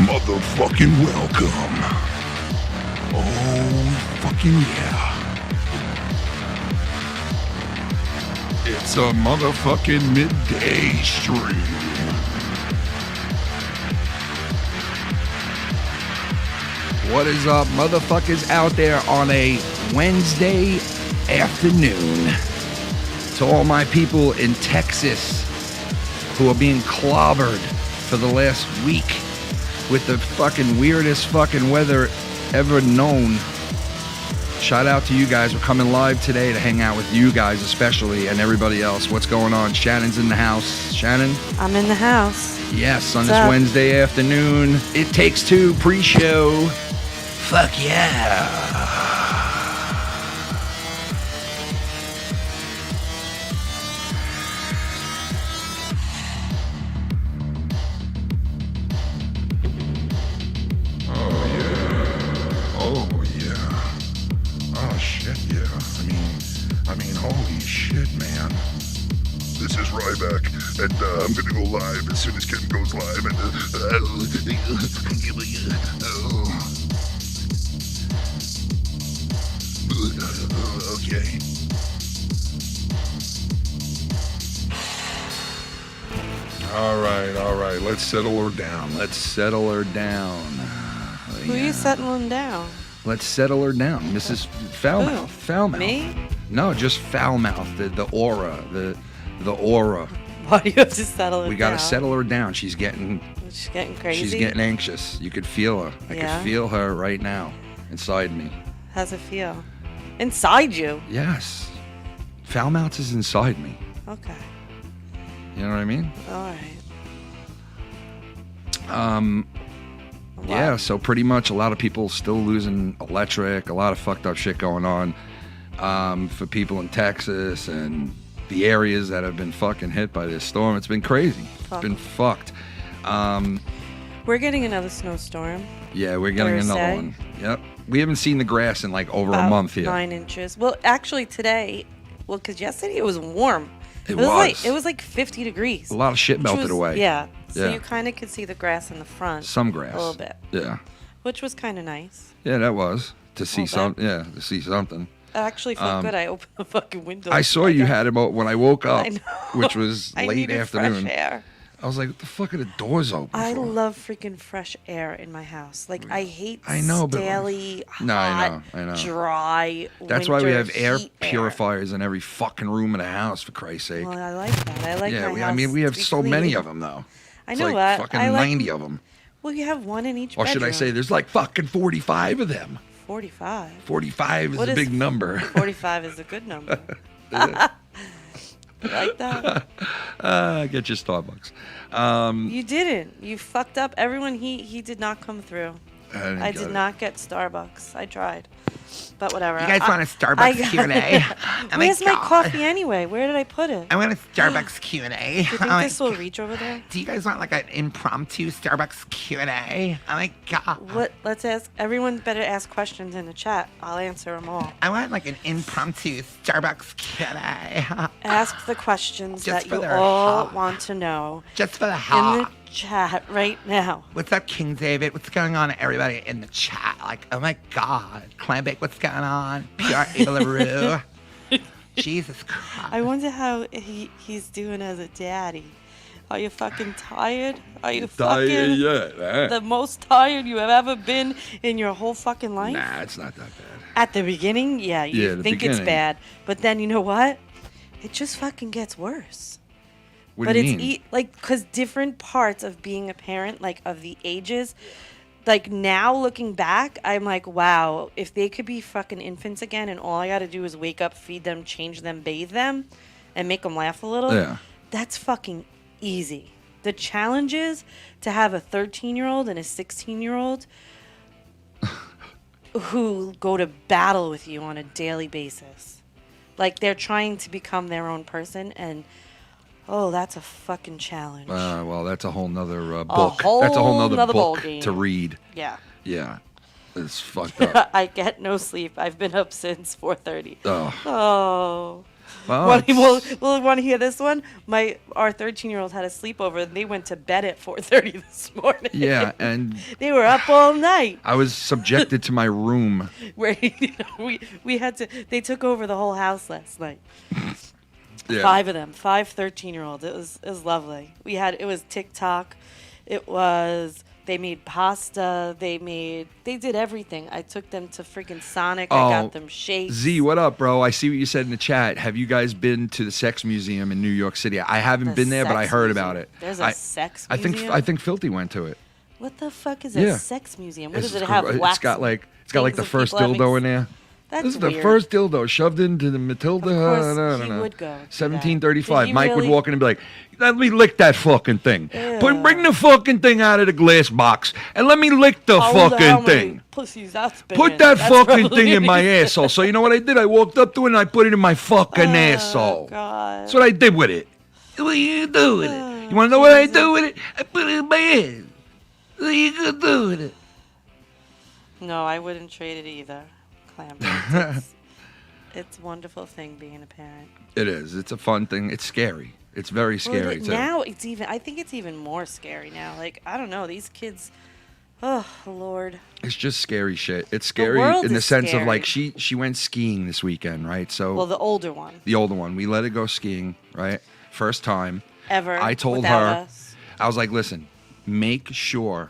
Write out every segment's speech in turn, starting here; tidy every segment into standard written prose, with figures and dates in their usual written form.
Motherfucking welcome. Oh, fucking yeah. It's a motherfucking midday stream. What is up, motherfuckers out there on a Wednesday afternoon? To all my people in Texas who are being clobbered for the last week with the fucking weirdest fucking weather ever known. Shout out to you guys. We're coming live today to hang out with you guys especially and everybody else. What's going on? Shannon's in the house. Shannon? I'm in the house. Yes, on this Wednesday afternoon. It Takes Two pre-show. Fuck yeah. Holy shit, man. This is RyBak, and I'm gonna go live as soon as Ken goes live. And okay. All right. Let's settle her down. Who are you settling down? Let's settle her down, Mrs. Foulmouth. Foulmouth. Me? No, just Foulmouth. The aura. The aura. Why do you have to settle her down? We gotta settle her down. She's getting crazy. She's getting anxious. You could feel her. I could feel her right now inside me. How's it feel? Inside you? Yes. Foulmouth is inside me. Okay. You know what I mean? All right. Yeah, so pretty much a lot of people still losing electric, a lot of fucked up shit going on for people in Texas and the areas that have been fucking hit by this storm. It's been crazy. It's been fucked. We're getting another snowstorm. Yeah, we're getting another one. Yep. We haven't seen the grass in like over a month here. 9 inches. Well, actually today, because yesterday it was warm. It was. It was like 50 degrees. A lot of shit melted away. Yeah. So you kind of could see the grass in the front. Some grass. A little bit. Yeah. Which was kind of nice. Yeah, that was. To see something. Yeah, to see something. It actually felt good. I opened the fucking window. I saw you had him when I woke up, I know. which was late afternoon. Fresh air. I was like, what the fuck are the doors open for? I love freaking fresh air in my house. Like, I hate daily, I know. dry, That's why we have air purifiers in every fucking room in the house, for Christ's sake. Well, I like that. I like my house. I mean, we have so many of them, though. I know that. Fucking 90 of them. Well, you have one in each Or bedroom. should I say there's like fucking 45 of them. 45? 45 is a big number. 45 is a good number. Like that? Get your Starbucks. You didn't. You fucked up. Everyone, he did not come through. I did not get Starbucks. I tried. But whatever. You guys want a Starbucks Q&A? Where's my coffee anyway? Where did I put it? I want a Starbucks Q&A. Do you think this will reach over there? Do you guys want like an impromptu Starbucks Q&A? Oh my god. Let's ask. Everyone better ask questions in the chat. I'll answer them all. I want like an impromptu Starbucks Q&A. Ask the questions that you all want to know. Just for the hell. In the chat right now. What's up, King David? What's going on, everybody in the chat? Like, oh my god. Clambake, what's going on? PR Ebelaroo. Jesus Christ. I wonder how he's doing as a daddy. Are you fucking tired? Are you fucking the most tired you have ever been in your whole fucking life? Nah, it's not that bad. At the beginning, you think it's bad. But then, you know what? It just fucking gets worse. What do you mean? Because different parts of being a parent, like of the ages, like now looking back, I'm like, wow, if they could be fucking infants again and all I got to do is wake up, feed them, change them, bathe them, and make them laugh a little, that's fucking easy. The challenge is to have a 13-year-old and a 16-year-old who go to battle with you on a daily basis. Like they're trying to become their own person and... Oh, that's a fucking challenge. Well, that's a whole nother book. That's a whole nother book to read. Yeah. Yeah. It's fucked up. I get no sleep. I've been up since 4:30. Oh. Oh. Well, Want to hear this one? Our 13-year-old had a sleepover, and they went to bed at 4:30 this morning. Yeah, and they were up all night. I was subjected to my room. Where we had to. They took over the whole house last night. Yeah. 5 of them, 5 13-year-olds. It was lovely. It was TikTok. They made pasta. They did everything. I took them to freaking Sonic. I got them shakes. Z, what up, bro? I see what you said in the chat. Have you guys been to the Sex Museum in New York City? I haven't been there, but I heard about it. There's a sex museum? I think Filthy went to it. What the fuck is a sex museum? What does it have? It's got like the first dildo in there. This is weird. the first dildo shoved into the Matilda. Of course, he would go. 1735. Mike would walk in and be like, "Let me lick that fucking thing. Bring the fucking thing out of the glass box and let me lick the fucking thing. Pussies that's been Put that fucking thing in my asshole." So you know what I did? I walked up to it and I put it in my fucking asshole. God. That's what I did with it. What you do with it? You want to know what I do with it? I put it in my ass. What you gonna do with it? No, I wouldn't trade it either. It's a wonderful thing being a parent. It is. It's a fun thing. It's scary. It's very scary too. Now I think it's even more scary now. Like, I don't know, these kids. Oh Lord. It's just scary shit. It's scary in the sense of like she went skiing this weekend, right? So the older one. The older one. We let her go skiing, right? First time ever. I told her, I was like, listen, make sure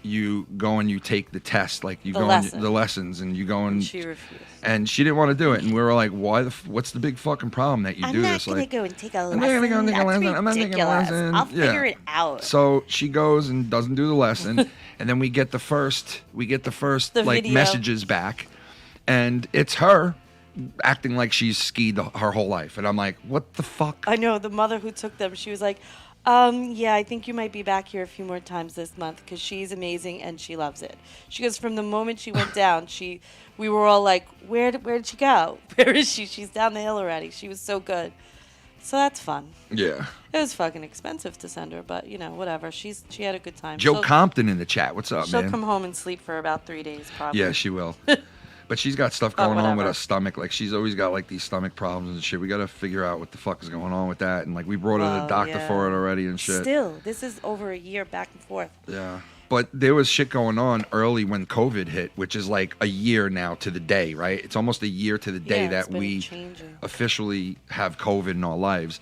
you go and you take the test, like you go on the lessons, and you go and she refused. And she didn't want to do it, and we were like, "Why? What's the big fucking problem that you do this?" I'm not gonna go and take a lesson. I'm not gonna take a lesson. I'm not taking a lesson. I'll figure it out. So she goes and doesn't do the lesson, and then we get the first like video. Messages back, and it's her acting like she's skied her whole life, and I'm like, "What the fuck?" I know the mother who took them. She was like, yeah, I think you might be back here a few more times this month because she's amazing and she loves it. She goes, from the moment she went down, we were all like, where did she go? Where is she? She's down the hill already. She was so good. So that's fun. Yeah. It was fucking expensive to send her, but whatever. She had a good time. Joe Compton in the chat. What's up, man? She'll come home and sleep for about 3 days, probably. Yeah, she will. But she's got stuff going on with her stomach. Like, she's always got, like, these stomach problems and shit. We got to figure out what the fuck is going on with that. And, like, we brought her to the doctor for it already and shit. Still, this is over a year back and forth. Yeah. But there was shit going on early when COVID hit, which is, like, a year now to the day, right? It's almost a year to the day that we officially have COVID in our lives.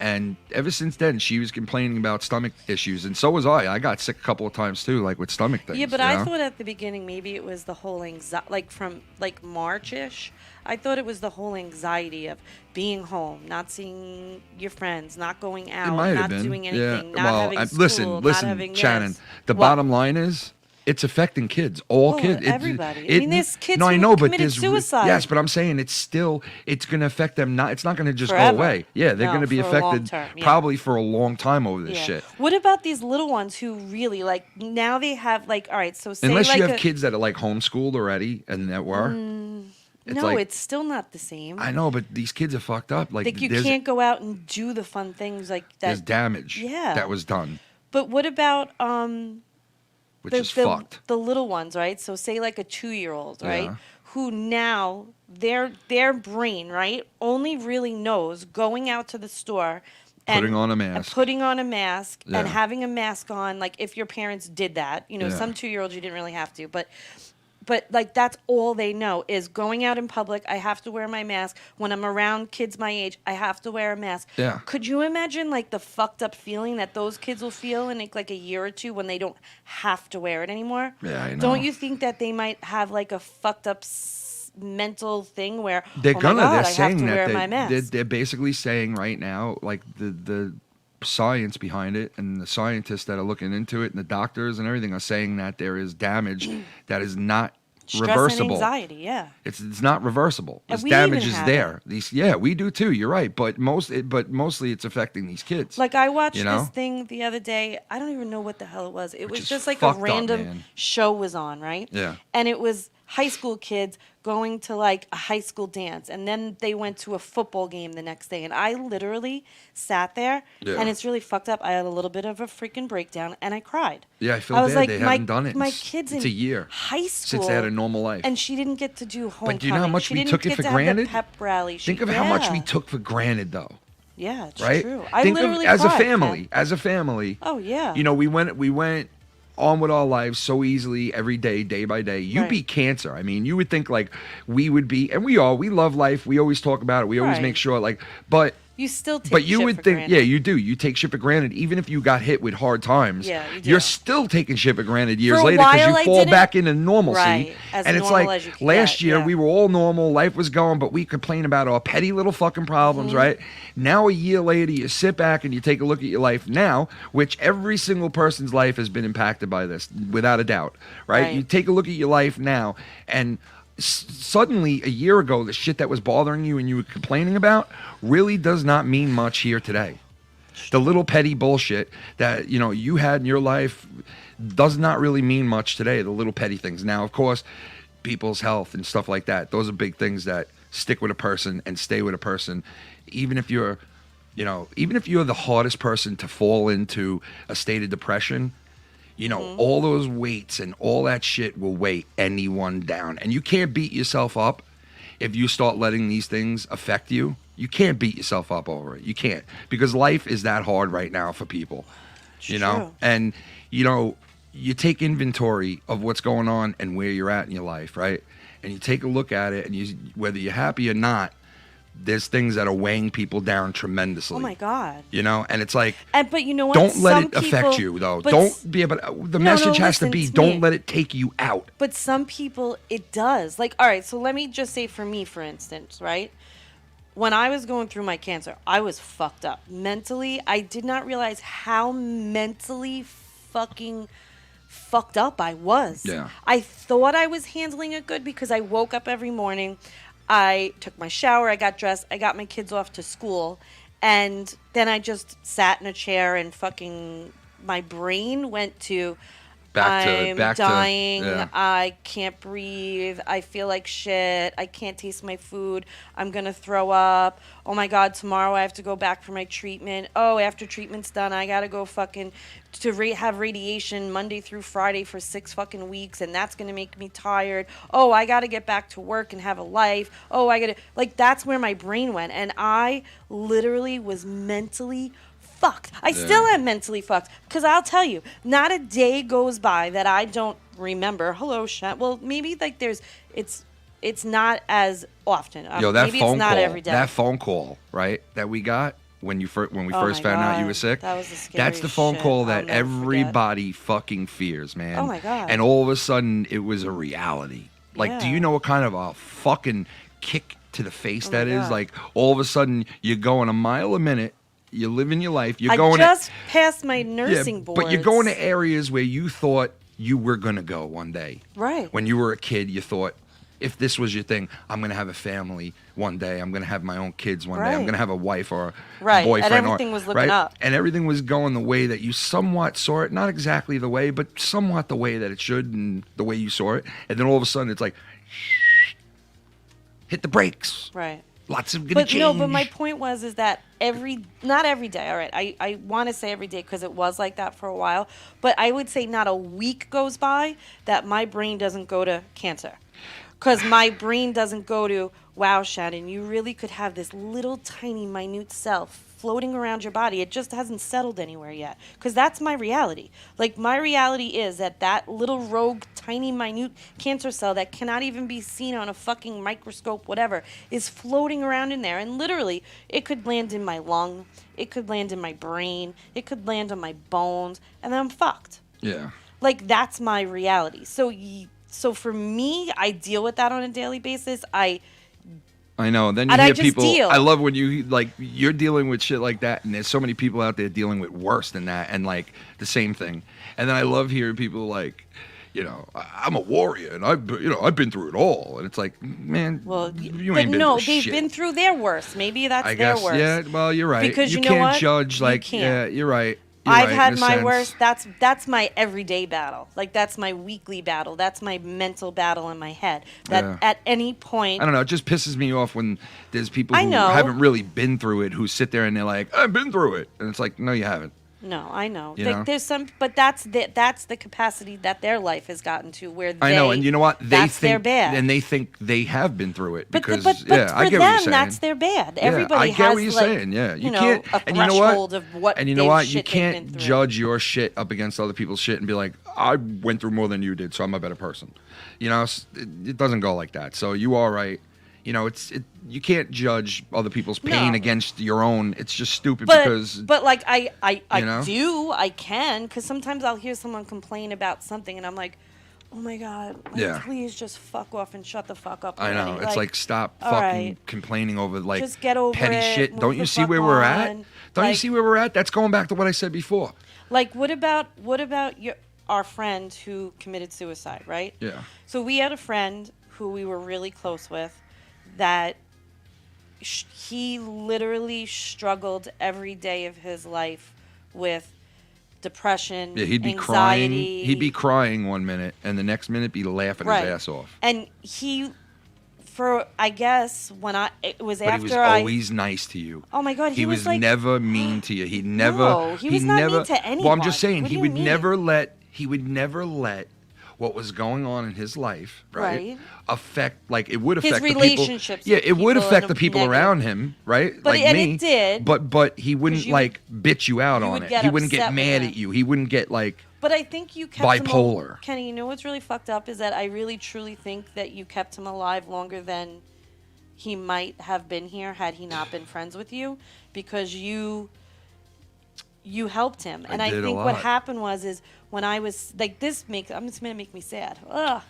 And ever since then, she was complaining about stomach issues, and so was I. I got sick a couple of times too, like with stomach things. Yeah, but I thought at the beginning maybe it was the whole anxiety, like from like March-ish. I thought it was the whole anxiety of being home, not seeing your friends, not going out, not doing anything, not having school, not having Shannon. The bottom line is, it's affecting kids, all kids. Everybody. I mean, there's kids who committed suicide. Yes, but I'm saying it's going to affect them. It's not going to just go away. Yeah, they're going to be affected probably for a long time over this shit. What about these little ones who really, like, now they have, like, all right, so say unless like you have kids that are, like, homeschooled already and that were. It's still not the same. I know, but these kids are fucked up. Like you can't go out and do the fun things like that. There's damage that was done. But what about which is fucked. The little ones, right? So say like a 2-year-old, right? Who now their brain, right, only really knows going out to the store and putting on a mask and having a mask on, like if your parents did that, some 2-year-olds you didn't really have to, but like that's all they know is going out in public. I have to wear my mask. When I'm around kids my age, I have to wear a mask. Yeah. Could you imagine like the fucked up feeling that those kids will feel in like a year or two when they don't have to wear it anymore? Yeah, I know. Don't you think that they might have like a fucked up mental thing where they're I saying have to that wear my mask? They're basically saying right now, like the science behind it and the scientists that are looking into it and the doctors and everything are saying that there is damage that is not reversible. And anxiety, it's not reversible. This we damage even is have there. We do too. You're right, but mostly it's affecting these kids. Like I watched this thing the other day. I don't even know what the hell it was. It was just like a random show was on, right? Yeah. And it was high school kids going to like a high school dance, and then they went to a football game the next day, and I literally sat there, and it's really fucked up. I had a little bit of a freaking breakdown, and I cried. Yeah, I feel I was bad like, they my, haven't done it. My kids it's in a year high school since they had a normal life, and she didn't get to do homecoming. But do you know how much she we didn't took get it for to have the granted? pep rally. Think of how much we took for granted, though. Yeah, it's right? true. I Think literally of, as a cried, family, man. as a family. Oh yeah. You know, we went on with our lives so easily every day, day by day. You Right. beat cancer. I mean, you would think like we would be, and we love life. We always talk about it. We always Right. make sure, like, but. You still take But you shit would for think, granted. yeah, you do. You take shit for granted, even if you got hit with hard times. Yeah, you do. You're still taking shit for granted years For a later because while, you I fall did it. back into normalcy. Right, as and it's normal like as you can last get, year yeah. we were all normal, life was going, but we complain about our petty little fucking problems, Mm-hmm. right? Now a year later, you sit back and you take a look at your life now, which every single person's life has been impacted by this, without a doubt, right? Right. You take a look at your life now, and suddenly a year ago, the shit that was bothering you and you were complaining about really does not mean much here today. The little petty bullshit that you had in your life does not really mean much today. The little petty things. Now, of course, people's health and stuff like that, those are big things that stick with a person and stay with a person, even if you're the hardest person to fall into a state of depression. All those weights and all that shit will weigh anyone down. And you can't beat yourself up if you start letting these things affect you. You can't beat yourself up over it. You can't. Because life is that hard right now for people. True. And, you take inventory of what's going on and where you're at in your life, right? And you take a look at it, and whether you're happy or not, there's things that are weighing people down tremendously. Oh my God. And it's like, But you know what? don't let Some it affect people- you, though. but Don't be able. The message has to listen be: to don't me. let it take you out. But some people, it does. Like, all right, so let me just say for me, for instance, right? When I was going through my cancer, I was fucked up. Mentally, I did not realize how mentally fucking fucked up I was. Yeah. I thought I was handling it good because I woke up every morning, I took my shower, I got dressed, I got my kids off to school, and then I just sat in a chair and fucking my brain went to I'm dying. Yeah. I can't breathe. I feel like shit. I can't taste my food. I'm going to throw up. Oh my God, tomorrow I have to go back for my treatment. Oh, after treatment's done, I got to go fucking have radiation Monday through Friday for 6 fucking weeks, and that's going to make me tired. Oh, I got to get back to work and have a life. Oh, I got to, like, that's where my brain went. And I literally was mentally fucked. I still am mentally fucked. Because I'll tell you, not a day goes by that I don't remember. Hello, Shannon. Well, maybe like it's not as often. Yo, that maybe phone it's not call, every day. that phone call, right, that we got when we first my found out you were God. sick. That was the That's the scariest phone shit. call I'll that never everybody fucking fears, man. Oh my God. And all of a sudden, it was a reality. Like, do Yeah. you know what kind of a fucking kick to the face Oh that my is? God. Like, all of a sudden, you're going a mile a minute. You're living your life. You're I going. just passed my nursing boards. But you're going to areas where you thought you were gonna go one day. Right. When you were a kid, you thought, if this was your thing, I'm gonna have a family one day. I'm gonna have my own kids one day. I'm Right. gonna have a wife or a Right, and boyfriend. everything was looking right? up. And everything was going the way that you somewhat saw it. Not exactly the way, but somewhat the way that it should and the way you saw it. And then all of a sudden, it's like, hit the brakes. Right. Lots of gonna But change. no, but my point is that not every day, all right, I want to say every day because it was like that for a while, but I would say not a week goes by that my brain doesn't go to cancer. Because my brain doesn't go to, wow, Shannon, you really could have this little tiny minute self floating around your body. It just hasn't settled anywhere yet. Because that's my reality. Like, my reality is that little rogue, tiny, minute cancer cell that cannot even be seen on a fucking microscope, whatever, is floating around in there. And literally, it could land in my lung. It could land in my brain. It could land on my bones. And then I'm fucked. Yeah. Like, that's my reality. So for me, I deal with that on a daily basis. I know. Then you And I hear just people. deal. I love when you're dealing with shit like that, and there's so many people out there dealing with worse than that, and like the same thing. And then I love hearing people like, I'm a warrior, and I've been through it all, and it's like, man, Well, you but ain't been no, through they've shit. been through their worst. Maybe that's I their guess, worst. yeah. Well, you're right. Because you you know can't what? judge You like, can't. yeah, you're right. I've right, had in a my sense. worst. That's my everyday battle. Like that's my weekly battle. That's my mental battle in my head. That Yeah. at any point, I don't know. It just pisses me off when there's people I who know. haven't really been through it who sit there and they're like, I've been through it. And it's like, no, you haven't. no, I know. You know? There's some, but that's the capacity that their life has gotten to where they. I know. And you know what? They that's think, their bad. And they think they have been through it. But Because, but yeah, for I get them, what you're saying. that's their bad. Yeah, Everybody I get has what you're like, saying. Yeah, you know, can't. a And you know threshold what? of what. And you know what? You shit they've been can't through. judge your shit up against other people's shit and be like, I went through more than you did, so I'm a better person. You know, it doesn't go like that. So you are right. You know, you can't judge other people's pain No. against your own. It's just stupid But because. like I you know? I can, because sometimes I'll hear someone complain about something and I'm like, oh my god, like, Yeah. please just fuck off and shut the fuck up. I know. already. It's like stop all fucking right. complaining over like Just get over petty it, shit. move Don't you the see fuck where we're at? on. Don't you Like- see where we're at? That's going back to what I said before. Like what about our friend who committed suicide, right? Yeah. So we had a friend who we were really close with that he literally struggled every day of his life with depression, Yeah, he'd be anxiety. crying. He'd be crying one minute, and the next minute be laughing Right. his ass off. And I guess it was But after he was always nice to you. Oh my God, He was like, never mean to you. He never. No, he was not mean to Well, I'm anyone. just saying What he do you would mean? never let. He would never let what was going on in his life, right? Right. Affect like it would affect the relationships people. Yeah, with it would people affect in the a people negative- around him, right? But like and me. it did. But he wouldn't you like bitch you out you on would it. get He wouldn't get upset with mad him. at you. He wouldn't get like. But I think you kept bipolar. him Kenny, you know what's really fucked up is that I really truly think that you kept him alive longer than he might have been here had he not been friends with you, because you helped him. And I did a think what lot. happened is when I was like this gonna make me sad. Ugh.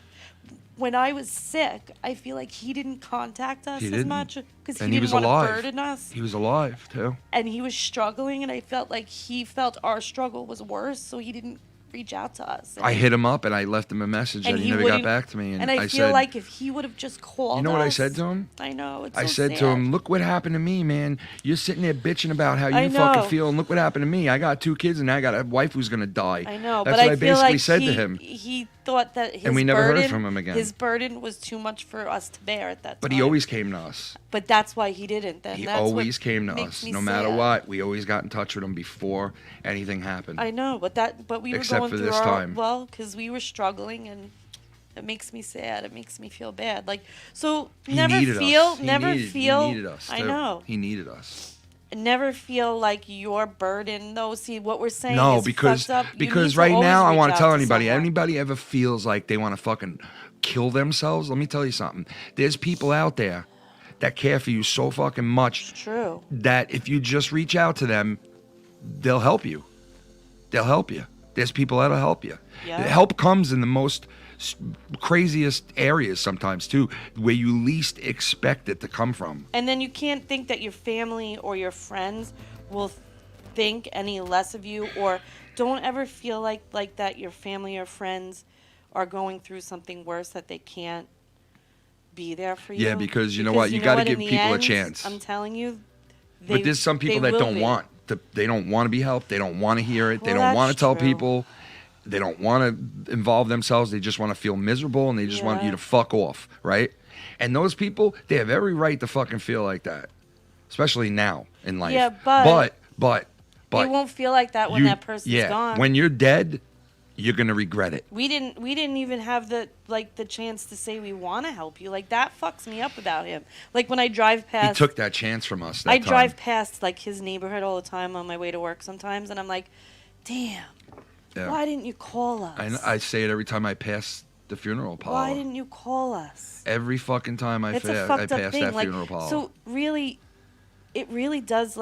When I was sick, I feel like he didn't contact us He as didn't. much because And he he was didn't want to alive. burden us. He was alive too. And he was struggling, and I felt like he felt our struggle was worse, so he didn't reach out to us. And I hit him up and I left him a message and he never got wouldn't- back to me. And I feel said, like if he would have just called you know what I us- said to him? I know. It's I so said to sad. him, look what happened to me, man. You're sitting there bitching about how I you fucking know. feel, and look what happened to me. I got 2 kids, and now I got a wife who's going to die. I know, That's but what I feel basically like said to him. he thought that his And we never heard burden, from him again. His burden was too much for us to bear at that time. But he always came to us. But that's why he didn't. Then He that's what always came to makes us. me No matter sad. what, we always got in touch with him before anything happened. I know, but we were Except going for through this our time. because we were struggling, and it makes me sad. It makes me feel bad. Like so, He never needed feel, us. He never needed, feel. He needed us. I too. know. He needed us. Never feel like your burden. No, see what we're saying. No, is because fucked up. You because need to right always now I reach want to out tell anybody. someone. Anybody ever feels like they want to fucking kill themselves? Let me tell you something. There's people out there that care for you so fucking much It's true. that if you just reach out to them, they'll help you. They'll help you. There's people that'll help you. Yeah. Help comes in the most craziest areas sometimes too, where you least expect it to come from. And then you can't think that your family or your friends will think any less of you, or don't ever feel like that your family or friends are going through something worse that they can't be there for you. Yeah, because you know what? You gotta give in the people a end, chance. I'm telling you. But there's some people that don't want to. They don't want to be helped. They don't want to hear it. They Well, don't want to that's tell true. people. They don't want to involve themselves. They just want to feel miserable, and they just want Yeah. you to fuck off, right? And those people, they have every right to fucking feel like that, especially now in life. Yeah, but they you won't feel like that when that person's yeah, gone. when you're dead, you're gonna regret it. we didn't even have the chance to say we want to help you. Like that fucks me up about him. Like when I drive He past, took that chance from us. That I time. drive past like his neighborhood all the time on my way to work sometimes, and I'm like, damn, Yeah. why didn't you call us? I say it every time I pass the funeral parlor. Why didn't you call us? Every fucking time I It's a pass fucked up thing. that Like, funeral parlor. so really, it really does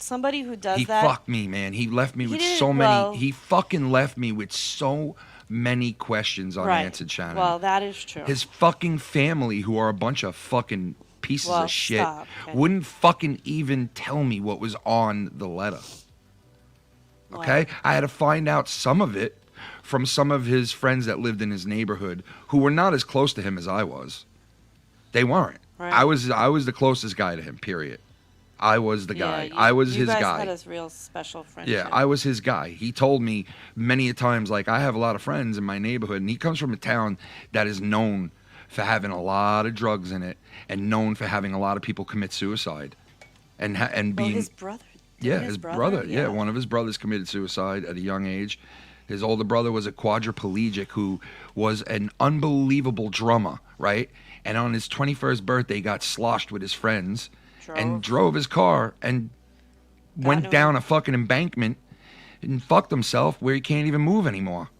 somebody who does He that. fucked me, man. He left me with didn't- so many. well- He fucking left me with so many questions right. unanswered, Shannon. Well, that is true. His fucking family, who are a bunch of fucking pieces Well, of shit, stop, okay. wouldn't fucking even tell me what was on the letter. Okay? Wow. I had to find out some of it from some of his friends that lived in his neighborhood who were not as close to him as I was. They weren't. Right. I was the closest guy to him, period. I was the guy. Yeah, I was you his guys guy. had a real special friendship. Yeah, I was his guy. He told me many a times, like, I have a lot of friends in my neighborhood, and he comes from a town that is known for having a lot of drugs in it and known for having a lot of people commit suicide. And being... his brother. Yeah, his brother. Yeah, one of his brothers committed suicide at a young age. His older brother was a quadriplegic who was an unbelievable drummer, right? And on his 21st birthday, he got sloshed with his friends and drove his car and went down a fucking embankment and fucked himself where he can't even move anymore.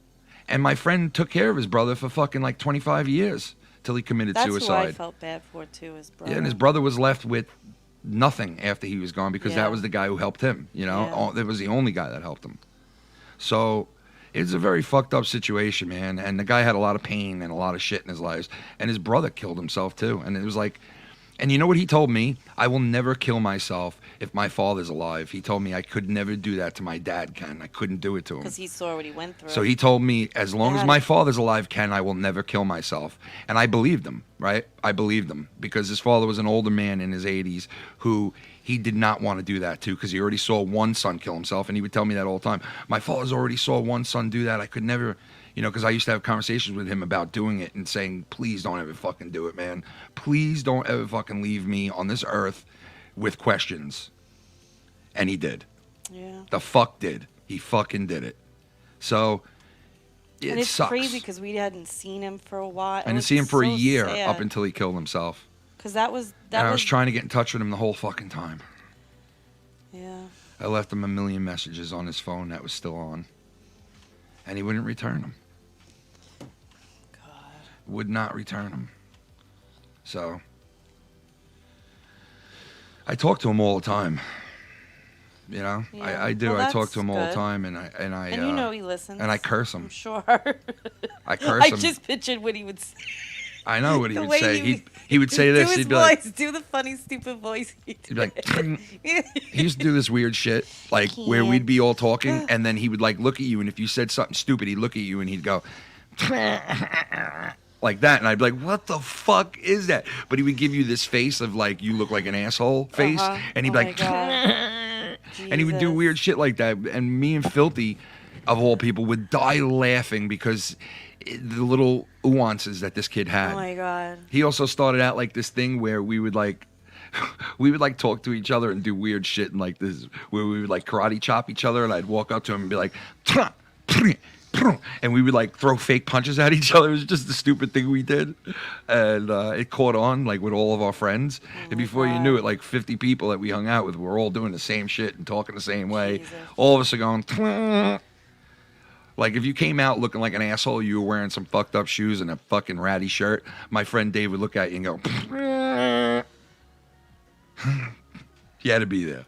And my friend took care of his brother for fucking like 25 years till he committed suicide. That's who I felt bad for, too, his brother. Yeah, and his brother was left with nothing after he was gone because that was the guy who helped him, you know? That was the only guy that helped him. So it's a very fucked up situation, man. And the guy had a lot of pain and a lot of shit in his life. And his brother killed himself, too. And it was like... And you know what he told me? I will never kill myself if my father's alive. He told me I could never do that to my dad, Ken. I couldn't do it to him. Because he saw what he went through. So he told me, as long as my father's alive, Ken, I will never kill myself. And I believed him, right? I believed him. Because his father was an older man in his 80s who he did not want to do that to because he already saw one son kill himself. And he would tell me that all the time. My father's already saw one son do that. I could never... You know, because I used to have conversations with him about doing it and saying, please don't ever fucking do it, man. Please don't ever fucking leave me on this earth with questions. And he did. Yeah. The fuck did. He fucking did it. So, and it's sucks. crazy because we hadn't seen him for a while. I didn't see him for a year up until he killed himself. Because I was trying to get in touch with him the whole fucking time. Yeah. I left him a million messages on his phone that was still on. And he wouldn't return them. Would not return them. So I talk to him all the time. You know, I do. Well, I talk to him all the good. time, and you know he listens. And I curse him. I'm sure. I curse him. I just pictured what he would say. I know what he The would way say. He would say this. Do his He'd be voice. like, Do the funny, stupid voice. he'd be like, he used to do this weird shit, like where we'd be all talking, and then he would like look at you, and if you said something stupid, he'd look at you and he'd go. Like that, and I'd be like, what the fuck is that? But he would give you this face of like, you look like an asshole face, and he'd be like, and he would do weird shit like that, and me and Filthy, of all people, would die laughing because the little nuances that this kid had. Oh my God. He also started out like this thing where we would like talk to each other and do weird shit and like this, where we would like karate chop each other, and I'd walk up to him and be like, and we would like throw fake punches at each other. It was just the stupid thing we did, and it caught on like with all of our friends. And before you knew it, like 50 people that we hung out with were all doing the same shit and talking the same way. Jesus. All of us are going. Like if you came out looking like an asshole, you were wearing some fucked up shoes and a fucking ratty shirt. My friend Dave would look at you and go. You had to be there.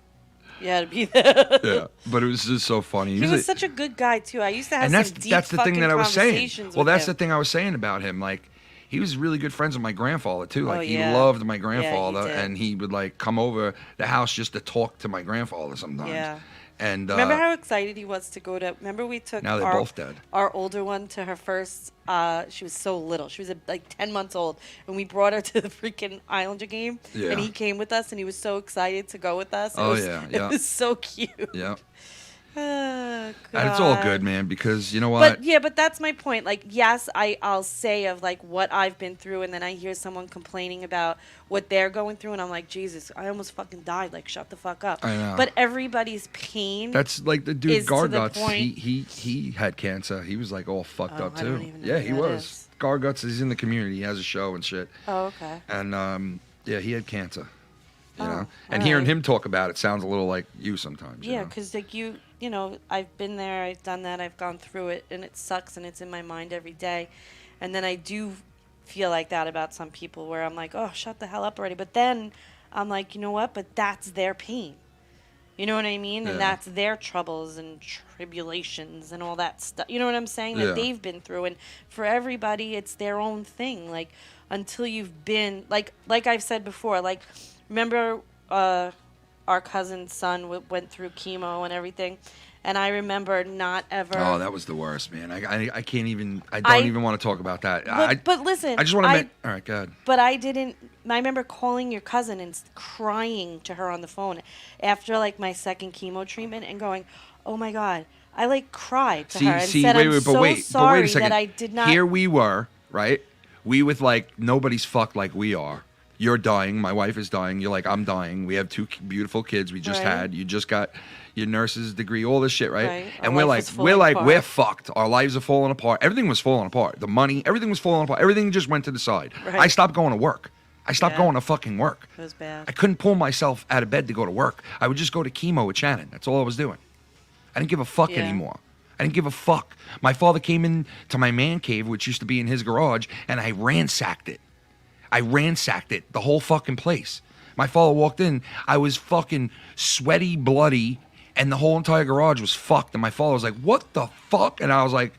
You had to be there. Yeah, but it was just so funny. He was such a good guy too. I used to have some deep that's the thing that I was saying. conversations Well, with that's him. the thing I was saying about him. Like, he was really good friends with my grandfather too. Like, he yeah. loved my Yeah, he grandfather, did. and he would like come over the house just to talk to my grandfather sometimes. Yeah. And Remember how excited he was to go to? Remember we took now they're both dead. Our older one to her first. She was so little. She was like 10 months old, and we brought her to the freaking Islander game. Yeah. And he came with us, and he was so excited to go with us. It It was so cute. Yeah. Oh, And it's all God. good, man, because you know what? But yeah, but that's my point. Like, yes, I'll say of like what I've been through, and then I hear someone complaining about what they're going through, and I'm like, Jesus, I almost fucking died. Like, shut the fuck up. I know. But everybody's pain. That's like the dude is to the Garguts. point- He had cancer. He was like all fucked up I don't too. even know Yeah, who he that was. is. Garguts is in the community. He has a show and shit. Oh, okay. And yeah, he had cancer. You know, Oh, and all hearing right. him talk about it sounds a little like you sometimes. you Yeah, know? because like you know, I've been there, I've done that, I've gone through it, and it sucks, and it's in my mind every day. And then I do feel like that about some people, where I'm like, oh, shut the hell up already. But then I'm like, you know what? But that's their pain. You know what I mean? Yeah. And that's their troubles and tribulations and all that stuff. You know what I'm saying? Yeah. That they've been through. And for everybody, it's their own thing. Like, until you've been, like I've said before, like, remember our cousin's son went through chemo and everything, and I remember not ever. Oh, that was the worst, man. I can't even. I don't even want to talk about that. But listen, I just want to. All right, go ahead. But I didn't I remember calling your cousin and crying to her on the phone after like my second chemo treatment and going, "Oh my God." I like cried to her and said, "I'm so sorry that I did not." Here we were, right? We with like nobody's fucked like we are. You're dying. My wife is dying. You're like, I'm dying. We have 2 beautiful kids we just had. You just got your nurse's degree, all this shit, right? And we're fucked. Our lives are falling apart. Everything was falling apart. The money, everything was falling apart. Everything just went to the side. I stopped going to work. I stopped going to fucking work. It was bad. I couldn't pull myself out of bed to go to work. I would just go to chemo with Shannon. That's all I was doing. I didn't give a fuck anymore. I didn't give a fuck. My father came in to my man cave, which used to be in his garage, and I ransacked it. The whole fucking place. My father walked in. I was fucking sweaty, bloody, and the whole entire garage was fucked. And my father was like, "What the fuck?" And I was like,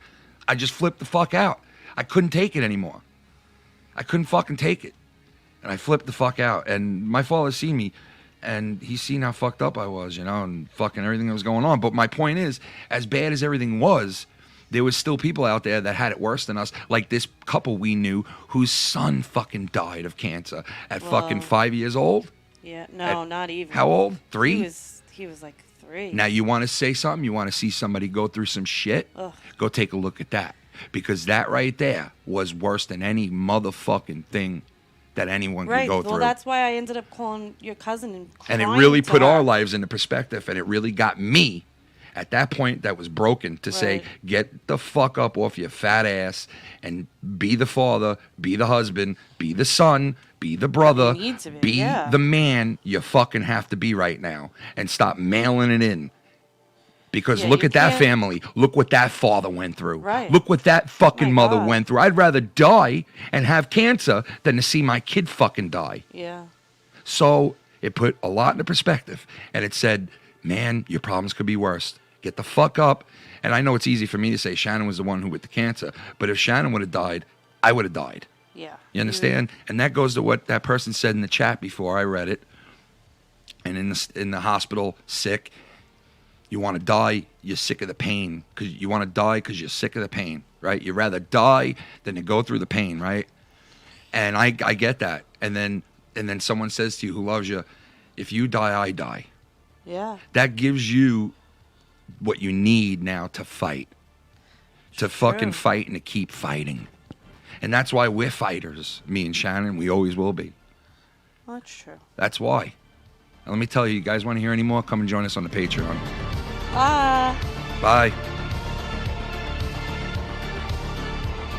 I just flipped the fuck out. I couldn't take it anymore. I couldn't fucking take it. And I flipped the fuck out. And my father seen me, and he seen how fucked up I was, you know, and fucking everything that was going on. But my point is, as bad as everything was, there was still people out there that had it worse than us, like this couple we knew whose son fucking died of cancer at fucking 5 years old. Yeah, no, not even. How old? 3? He was like 3. Now you want to say something? You want to see somebody go through some shit? Ugh. Go take a look at that. Because that right there was worse than any motherfucking thing that anyone could go through. Well, that's why I ended up calling your cousin and crying and it really to put her. our lives into perspective, and it really got me at that point that was broken to say, get the fuck up off your fat ass and be the father, be the husband, be the son, be the brother, You need to be, the man you fucking have to be right now, and stop mailing it in. Because look at that family. Look what that father went through. Look what that fucking mother went through. I'd rather die and have cancer than to see my kid fucking die. Yeah. So it put a lot into perspective. And it said, man, your problems could be worse. Get the fuck up. And I know it's easy for me to say Shannon was the one who with the cancer. But if Shannon would have died, I would have died. Yeah. You understand? And that goes to what that person said in the chat before I read it. And in the hospital, sick. You want to die, you're sick of the pain. Because you want to die because you're sick of the pain, right? You'd rather die than to go through the pain, right? And I get that. And then someone says to you who loves you, if you die, I die. Yeah. That gives you what you need now to fight. To fucking fight and to keep fighting. And that's why we're fighters, me and Shannon. We always will be. Well, that's true. That's why. And let me tell you, you guys want to hear any more? Come and join us on the Patreon. Bye. Bye.